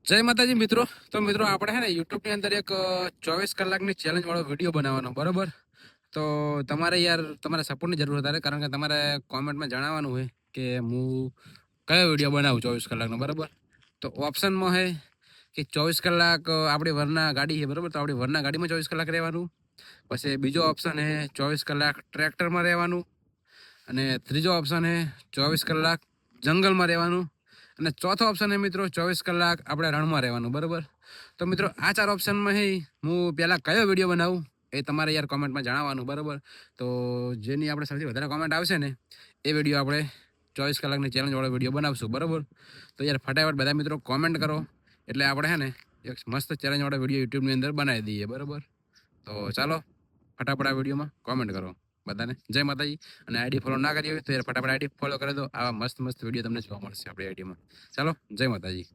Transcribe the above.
જય માતાજી મિત્રો. તો મિત્રો આપણે હે ને યુટ્યુબ ની અંદર એક 24 કલાકની ચેલેન્જ વાળો વિડીયો બનાવવાનો, બરોબર? તો તમારે યાર તમારે સપોર્ટની જરૂર હતા, કારણ કે તમારે કોમેન્ટમાં જણાવવાનું હોય કે હું કયો વિડીયો બનાવું 24 કલાકનો, બરોબર? તો ઓપ્શનમાં હે કે 24 કલાક આપણી વરના ગાડી છે, બરોબર? તો આપણી વરના ગાડીમાં 24 કલાક રહેવાનું. પછી બીજો ઓપ્શન હે 24 કલાક ટ્રેક્ટરમાં રહેવાનું. અને ત્રીજો ઓપ્શન હે 24 કલાક જંગલમાં રહેવાનું. અને ચોથો ઓપ્શન હે મિત્રો 24 કલાક આપણે રણમાં રહેવાનું, બરોબર? તો મિત્રો આ 4 ઓપ્શનમાં હે હું પહેલાં કયો વિડીયો બનાવું એ તમારે યાર કોમેન્ટમાં જણાવવાનું, બરોબર? તો જેની આપણે સૌથી વધારે કોમેન્ટ આવશે ને એ વિડીયો આપણે 24 કલાકની ચેલેન્જ વાળો વિડીયો બનાવશું, બરોબર? તો યાર ફટાફટ બધા મિત્રો કોમેન્ટ કરો, એટલે આપણે હે ને એક મસ્ત ચેલેન્જ વાળો વિડીયો યુટ્યુબની અંદર બનાવી દઈએ, બરોબર? તો ચાલો ફટાફટ આ વિડીયોમાં કોમેન્ટ કરો બધાને. જય માતાજી. અને આઈડી ફોલો ના કરી હોય તો યાર ફટાફટ આઈડી ફોલો કરી દો. આવા મસ્ત મસ્ત વિડીયો તમને જોવા મળશે આપણી આઈડીમાં. ચાલો, જય માતાજી.